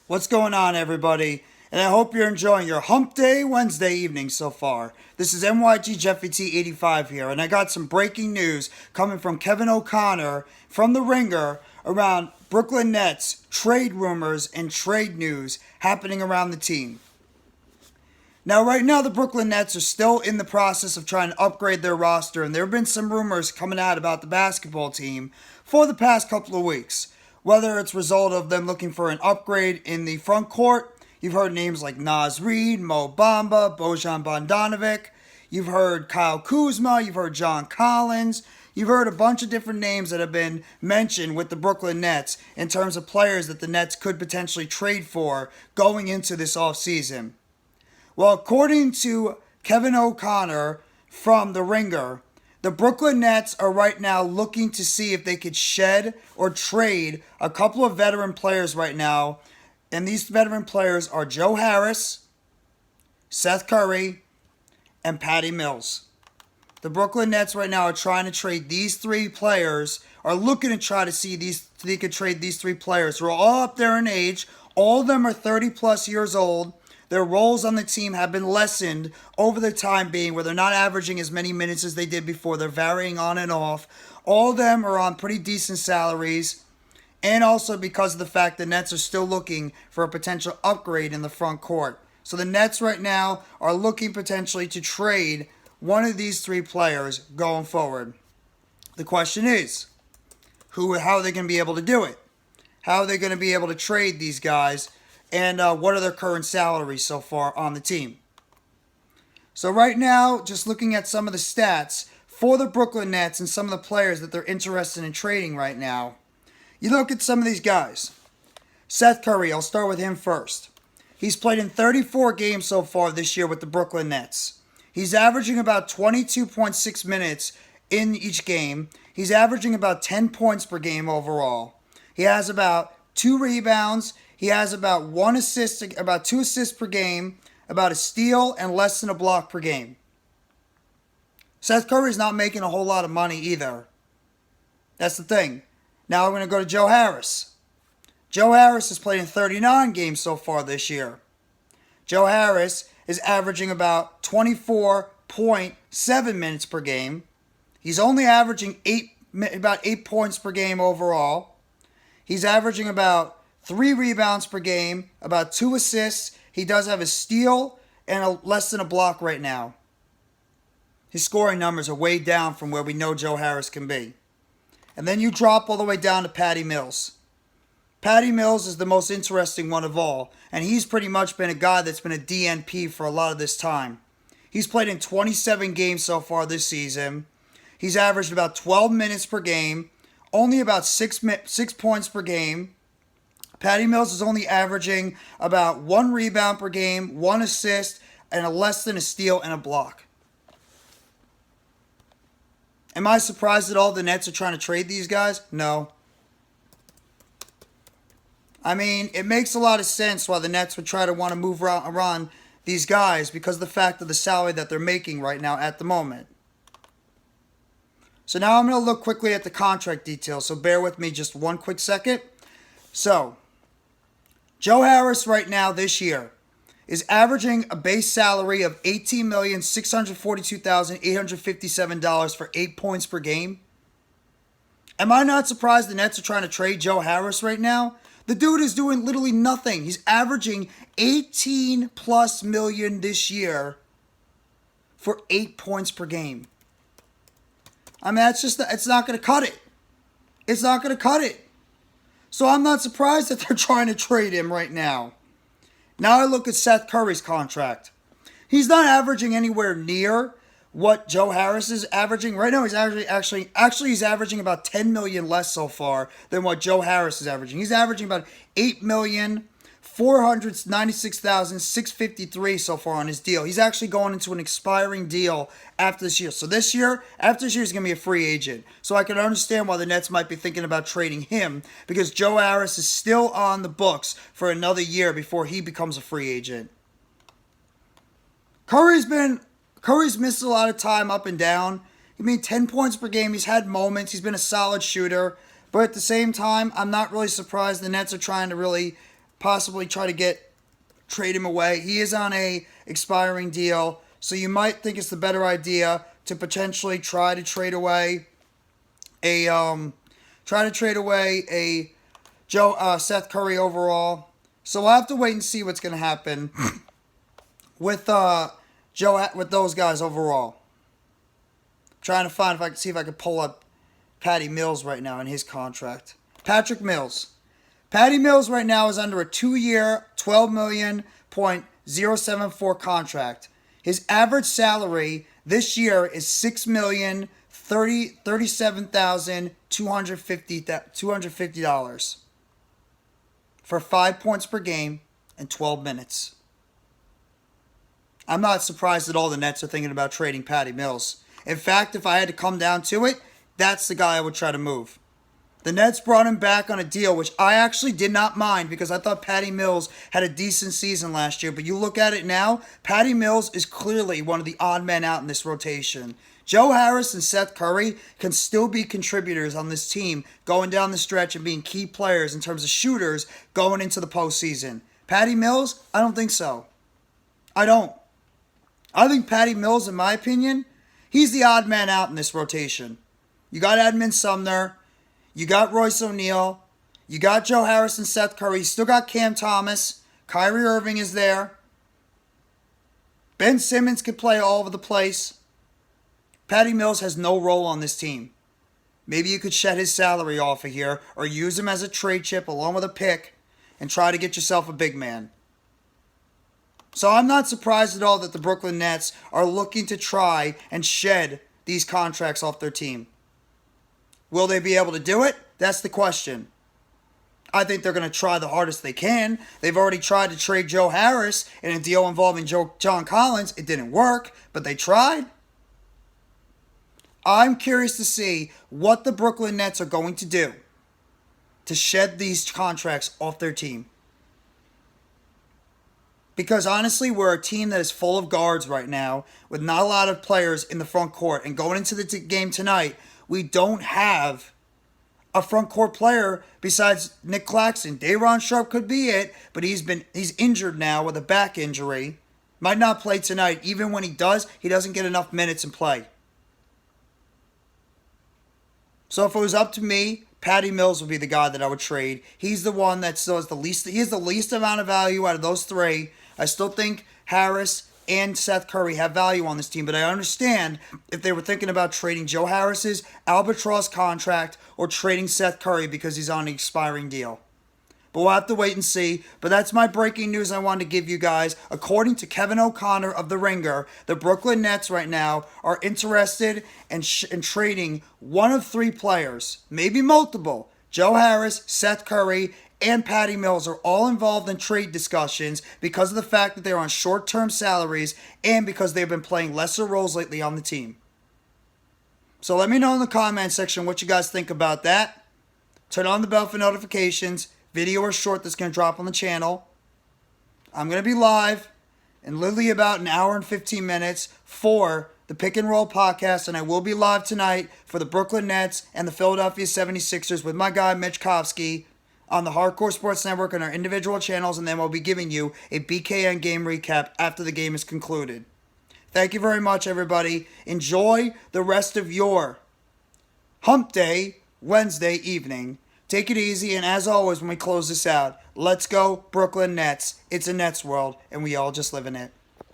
What's going on, everybody? And I hope you're enjoying your Hump Day Wednesday evening so far. This is NYG Jeffy T 85 here, and I got some breaking news coming from KevinO'Connor from The Ringer around Brooklyn Nets trade rumors and trade news happening around the team. Now, right now, the Brooklyn Nets are still in the process of trying to upgrade their roster, and there have been some rumors coming out about the basketball team for the past couple of weeks. Whether it's a result of them looking for an upgrade in the front court, you've heard names like Naz Reid, Mo Bamba, Bojan Bogdanovic. You've heard Kyle Kuzma. You've heard John Collins. You've heard a bunch of different names that have been mentioned with the Brooklyn Nets in terms of players that the Nets could potentially trade for going into this offseason. Well, according to KevinO'Connor from The Ringer, the Brooklyn Nets are right now looking to see if they could shed or trade a couple of veteran players right now. And these veteran players are Joe Harris, Seth Curry, and Patty Mills. The Brooklyn Nets right now are trying to trade these three players, are looking to try to see they could trade these three players. They're all up there in age. All of them are 30 plus years old. Their roles on the team have been lessened over the time being, where they're not averaging as many minutes as they did before. They're varying on and off. All of them are on pretty decent salaries. And also because of the fact the Nets are still looking for a potential upgrade in the front court. So the Nets right now are looking potentially to trade one of these three players going forward. The question is, how are they going to be able to do it? How are they going to be able to trade these guys? And what are their current salaries so far on the team? So right now, just looking at some of the stats for the Brooklyn Nets and some of the players that they're interested in trading right now. You look at some of these guys. Seth Curry, I'll start with him first. He's played in 34 games so far this year with the Brooklyn Nets. He's averaging about 22.6 minutes in each game. He's averaging about 10 points per game overall. He has about 2 rebounds. He has about 1 assist, about 2 assists per game, about a steal, and less than a block per game. Seth Curry's not making a whole lot of money either. That's the thing. Now we're going to go to Joe Harris. Joe Harris has played in 39 games so far this year. Joe Harris is averaging about 24.7 minutes per game. He's only averaging about 8 points per game overall. He's averaging about 3 rebounds per game, about 2 assists. He does have a steal and less than a block right now. His scoring numbers are way down from where we know Joe Harris can be. And then you drop all the way down to Patty Mills. Patty Mills is the most interesting one of all, and he's pretty much been a guy that's been a DNP for a lot of this time. He's played in 27 games so far this season. He's averaged about 12 minutes per game, only about 6 points per game. Patty Mills is only averaging about 1 rebound per game, 1 assist, and less than a steal and a block. Am I surprised at all the Nets are trying to trade these guys? No. I mean, it makes a lot of sense why the Nets would try to want to move around these guys because of the fact of the salary that they're making right now at the moment. So now I'm going to look quickly at the contract details, so bear with me just one quick second. So, Joe Harris right now this year is averaging a base salary of $18,642,857 for 8 points per game. Am I not surprised the Nets are trying to trade Joe Harris right now? The dude is doing literally nothing. He's averaging 18 plus million this year for 8 points per game. I mean, it's not going to cut it. It's not going to cut it. So I'm not surprised that they're trying to trade him right now. Now I look at Seth Curry's contract. He's not averaging anywhere near what Joe Harris is averaging. Right now he's actually he's averaging about 10 million less so far than what Joe Harris is averaging. He's averaging about 8,496,653 so far on his deal. He's actually going into an expiring deal after this year. So after this year, he's going to be a free agent. So I can understand why the Nets might be thinking about trading him because Joe Harris is still on the books for another year before he becomes a free agent. Curry's missed a lot of time up and down. I mean, 10 points per game. He's had moments. He's been a solid shooter. But at the same time, I'm not really surprised the Nets are trying to really possibly try to trade him away. He is on a expiring deal, so you might think it's the better idea to potentially try to trade away a Seth Curry overall. So we'll have to wait and see what's going to happen with those guys overall. Trying to find see if I can pull up Patty Mills right now in his contract. Patrick Mills. Patty Mills right now is under a 2-year, $12.074 contract. His average salary this year is $6,037,250 for 5 points per game and 12 minutes. I'm not surprised at all the Nets are thinking about trading Patty Mills. In fact, if I had to come down to it, that's the guy I would try to move. The Nets brought him back on a deal, which I actually did not mind because I thought Patty Mills had a decent season last year. But you look at it now, Patty Mills is clearly one of the odd men out in this rotation. Joe Harris and Seth Curry can still be contributors on this team going down the stretch and being key players in terms of shooters going into the postseason. Patty Mills? I don't think so. I don't. I think Patty Mills, in my opinion, he's the odd man out in this rotation. You got Edmund Sumner. You got Royce O'Neal. You got Joe Harris and Seth Curry. You still got Cam Thomas. Kyrie Irving is there. Ben Simmons could play all over the place. Patty Mills has no role on this team. Maybe you could shed his salary off of here or use him as a trade chip along with a pick and try to get yourself a big man. So I'm not surprised at all that the Brooklyn Nets are looking to try and shed these contracts off their team. Will they be able to do it? That's the question. I think they're going to try the hardest they can. They've already tried to trade Joe Harris in a deal involving John Collins. It didn't work, but they tried. I'm curious to see what the Brooklyn Nets are going to do to shed these contracts off their team. Because honestly, we're a team that is full of guards right now with not a lot of players in the front court. And going into the game tonight, we don't have a front court player besides Nick Claxton. Day'Ron Sharpe could be it, but he's injured now with a back injury. Might not play tonight. Even when he does, he doesn't get enough minutes in play. So if it was up to me, Patty Mills would be the guy that I would trade. He's the one that still has the least. He has the least amount of value out of those three. I still think Harris and Seth Curry have value on this team, but I understand if they were thinking about trading Joe Harris's albatross contract or trading Seth Curry because he's on an expiring deal. But we'll have to wait and see. But that's my breaking news I wanted to give you guys. According to Kevin O'Connor of The Ringer, the Brooklyn Nets right now are interested in trading one of three players, maybe multiple. Joe Harris, Seth Curry, and Patty Mills are all involved in trade discussions because of the fact that they're on short-term salaries and because they've been playing lesser roles lately on the team. So let me know in the comment section what you guys think about that. Turn on the bell for notifications. Video or short that's going to drop on the channel. I'm going to be live in literally about an hour and 15 minutes for the Pick and Roll podcast, and I will be live tonight for the Brooklyn Nets and the Philadelphia 76ers with my guy Mitch Kovsky on the Hardcore Sports Network and our individual channels, and then we'll be giving you a BKN game recap after the game is concluded. Thank you very much, everybody. Enjoy the rest of your Hump Day Wednesday evening. Take it easy, and as always, when we close this out, let's go Brooklyn Nets. It's a Nets world, and we all just live in it.